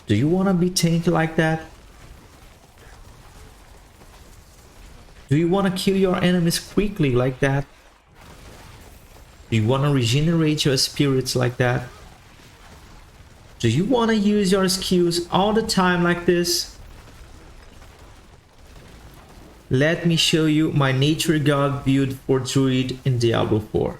Do you want to be tanky like that? Do you want to kill your enemies quickly like that? Do you want to regenerate your spirits like that? Do you want to use your skills all the time like this? Let me show you my Nature God build for Druid in Diablo 4.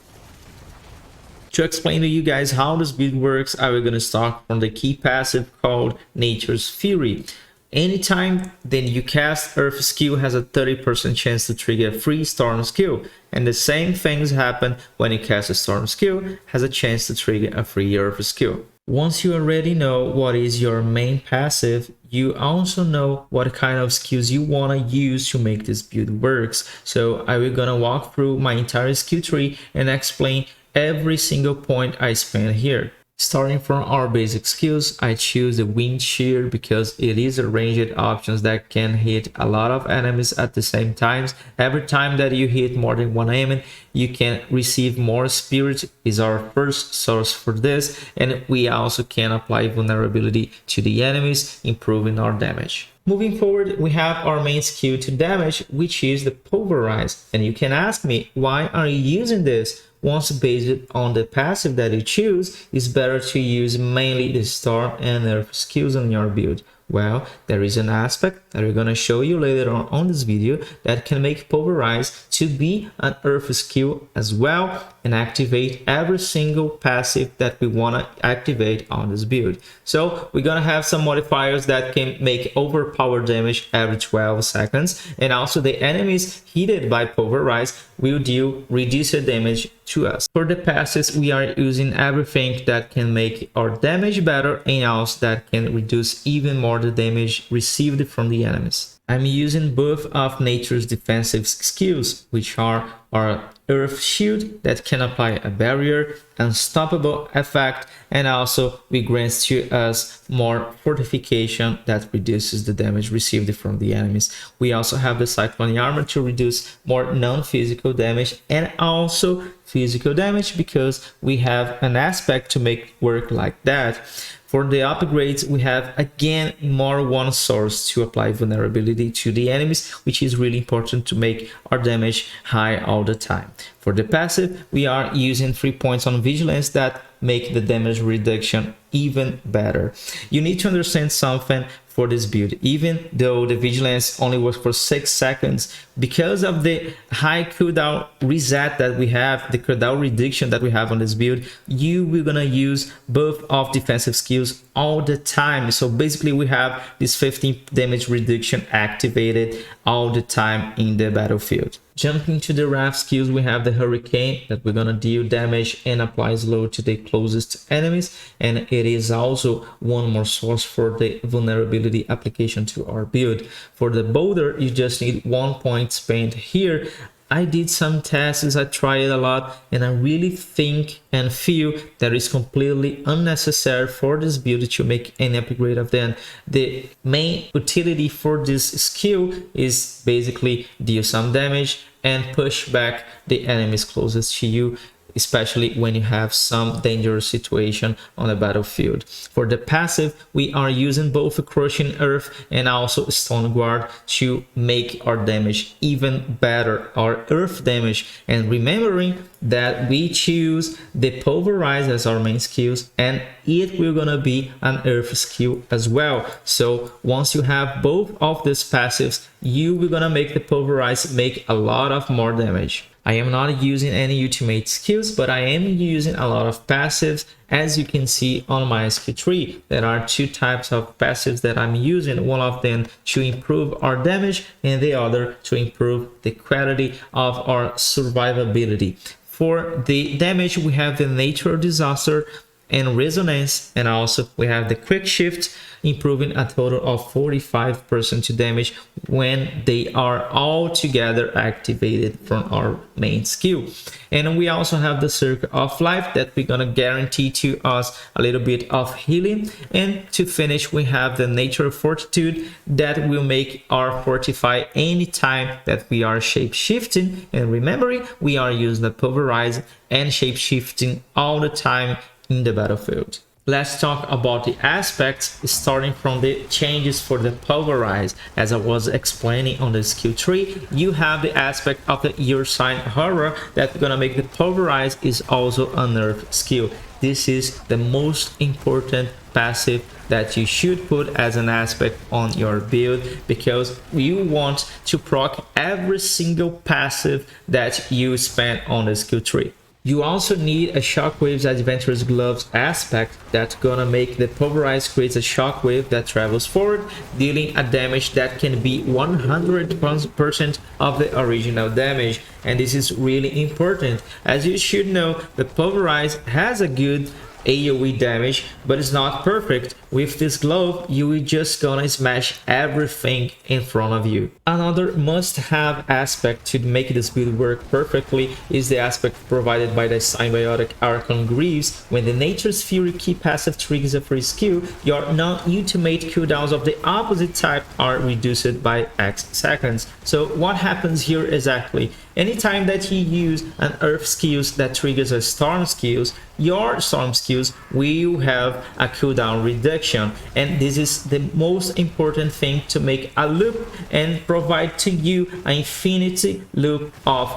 To explain to you guys how this build works, I will gonna start from the key passive called Nature's Fury. Anytime then you cast Earth skill has a 30% chance to trigger a free Storm skill, and the same things happen when you cast a Storm skill has a chance to trigger a free Earth skill. Once you already know what is your main passive, you also know what kind of skills you want to use to make this build works. So I will gonna walk through my entire skill tree and explain every single point I spend here. Starting from our basic skills, I choose the Wind Shear because it is a ranged option that can hit a lot of enemies at the same time. Every time that you hit more than one enemy, you can receive more spirit, is our first source for this, and we also can apply vulnerability to the enemies, improving our damage. Moving forward, we have our main skill to damage, which is the Pulverize. And you can ask me, why are you using this? Once based on the passive that you choose, it's better to use mainly the Storm and Earth skills on your build. Well, there is an aspect that we're going to show you later on this video that can make Pulverize to be an Earth skill as well and activate every single passive that we want to activate on this build. So we're going to have some modifiers that can make overpowered damage every 12 seconds, and also the enemies hit by Pulverize will deal reduced damage to us. For the passives, we are using everything that can make our damage better and also that can reduce even more the damage received from the enemies. I'm using both of Nature's defensive skills, which are our Earth Shield that can apply a barrier, unstoppable effect, and also we grants to us more fortification that reduces the damage received from the enemies. We also have the Cyclone Armor to reduce more non-physical damage and also physical damage because we have an aspect to make work like that. For the upgrades, we have again more one source to apply vulnerability to the enemies, which is really important to make our damage high all the time. For the passive, we are using 3 points on vigilance that make the damage reduction even better. You need to understand something for this build. Even though the vigilance only works for 6 seconds, because of the high cooldown reset that we have, the cooldown reduction that we have on this build, you will gonna use both of defensive skills all the time. So basically we have this 15 damage reduction activated all the time in the battlefield. Jumping to the Wrath skills, we have the Hurricane that we're gonna deal damage and apply slow to the closest enemies, and it is also one more source for the vulnerability application to our build. For the Boulder, you just need 1 point spent here. I did some tests, I tried it a lot, and I really think and feel that it's completely unnecessary for this build to make any upgrade of them. The main utility for this skill is basically deal some damage and push back the enemies closest to you, especially when you have some dangerous situation on the battlefield. For the passive, we are using both Crushing Earth and also Stone Guard to make our damage even better, our earth damage, and remembering that we choose the Pulverize as our main skills and it will gonna be an earth skill as well. So once you have both of these passives, you will gonna make the Pulverize make a lot of more damage. I am not using any ultimate skills, but I am using a lot of passives. As you can see on my skill tree, there are 2 types of passives that I'm using, one of them to improve our damage and the other to improve the quality of our survivability. For the damage, we have the Natural Disaster and Resonance, and also we have the Quick Shift, improving a total of 45% to damage when they are all together activated from our main skill. And we also have the Circle of Life that we're gonna guarantee to us a little bit of healing. And to finish, we have the Nature Fortitude that will make our fortify anytime that we are shape shifting. And remembering, we are using the Pulverize and shape shifting all the time in the battlefield. Let's talk about the aspects, starting from the changes for the Pulverize. As I was explaining on the skill tree, you have the aspect of the Ear Sign Horror that's gonna make the Pulverize is also a nerf skill. This is the most important passive that you should put as an aspect on your build, because you want to proc every single passive that you spend on the skill tree. You also need a Shockwave's Adventurous Gloves aspect that's gonna make the Pulverize creates a shockwave that travels forward, dealing a damage that can be 100% of the original damage. And this is really important. As you should know, the Pulverize has a good AoE damage, but it's not perfect. With this glove, you will just gonna smash everything in front of you. Another must-have aspect to make this build work perfectly is the aspect provided by the symbiotic Archon Greaves. When the Nature's Fury key passive triggers a free skill, your non-ultimate cooldowns of the opposite type are reduced by X seconds. So what happens here exactly? Anytime that you use an Earth skills that triggers a Storm skills, your Storm skills will have a cooldown reduction, and this is the most important thing to make a loop and provide to you an infinity loop of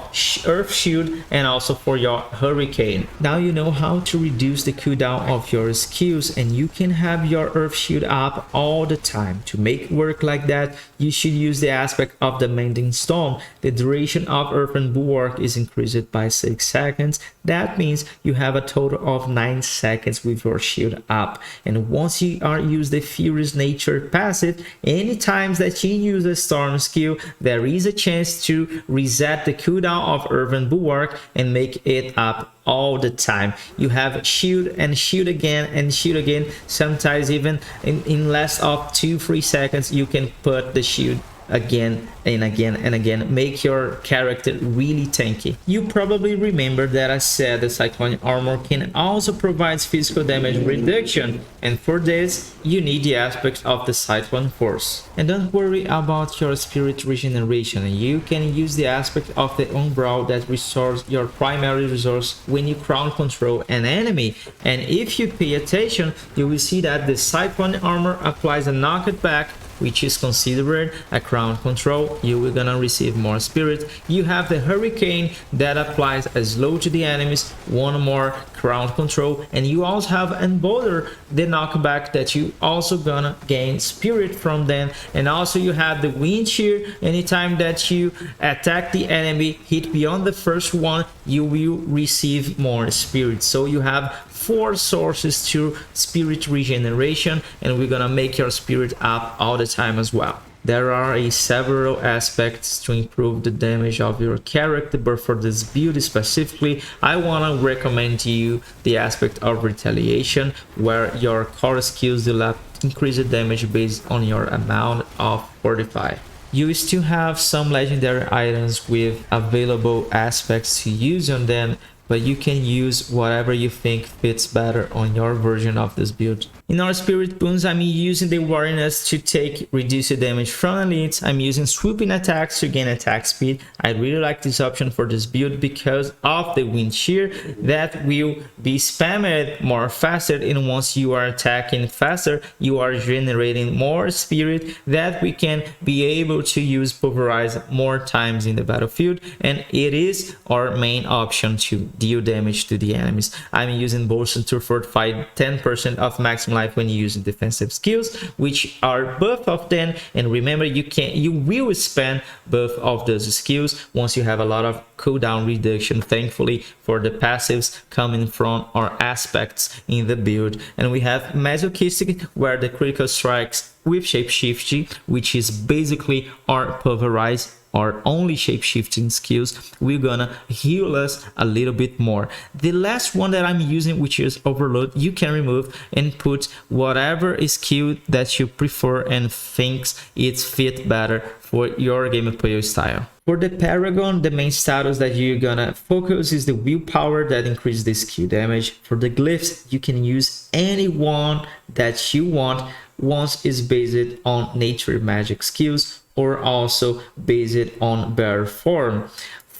Earth Shield and also for your Hurricane. Now you know how to reduce the cooldown of your skills, and you can have your Earth Shield up all the time. To make work like that, you should use the aspect of the Mending Storm. The duration of Earthen Bulwark is increased by 6 seconds. That means you have a total of 9 seconds with your shield up. And once you are use the Furious Nature passive, any times that you use a Storm skill, there is a chance to reset the cooldown of Earthen Bulwark and make it up all the time. You have shield and shield again and shield again. Sometimes even in less of 2-3 seconds you can put the shield again and again and again. Make your character really tanky. You probably remember that I said the Cyclone Armor can also provide physical damage reduction, and for this you need the aspect of the Cyclone Force. And don't worry about your spirit regeneration. You can use the aspect of the Umbral that restores your primary resource when you crown control an enemy, and if you pay attention you will see that the Cyclone Armor applies a knockback, which is considered a crown control. You will gonna receive more spirit. You have the Hurricane that applies a slow to the enemies, one more crown control, and you also have Embolder, the knockback that you also gonna gain spirit from them. And also you have the Wind Shear. Anytime that you attack the enemy, hit beyond the first one, you will receive more spirit. So you have 4 sources to spirit regeneration, and we're gonna make your spirit up all the time as well. There are several aspects to improve the damage of your character, but for this build specifically, I want to recommend to you the aspect of Retaliation, where your core skills will increase the damage based on your amount of Fortify. You still have some legendary items with available aspects to use on them, but you can use whatever you think fits better on your version of this build. In our Spirit Boons, I'm using the Wariness to take reduced damage from elites. I'm using swooping attacks to gain attack speed. I really like this option for this build because of the Wind Shear that will be spammed more faster, and once you are attacking faster, you are generating more spirit that we can be able to use Pulverize more times in the battlefield, and it is our main option to deal damage to the enemies. I'm using Bolson to fortify 10% of maximum life when you're using defensive skills, which are both of them. And remember, you will spend both of those skills once you have a lot of cooldown reduction, thankfully, for the passives coming from our aspects in the build. And we have Masochistic, where the critical strikes with Shapeshifting, which is basically our Pulverize, our only shape-shifting skills, we're gonna heal us a little bit more. The last one that I'm using, which is Overload, you can remove and put whatever skill that you prefer and thinks it's fit better for your gameplay style. For the Paragon, the main status that you're gonna focus is the willpower that increases the skill damage. For the glyphs, you can use any one that you want. Once is based on nature magic skills, or also based on bear form.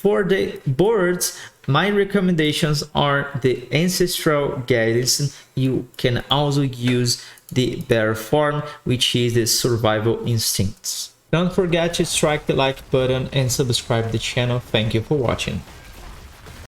For the boards, my recommendations are the Ancestral Guidance. You can also use the Bear Form, which is the Survival Instincts. Don't forget to strike the like button and subscribe to the channel. Thank you for watching.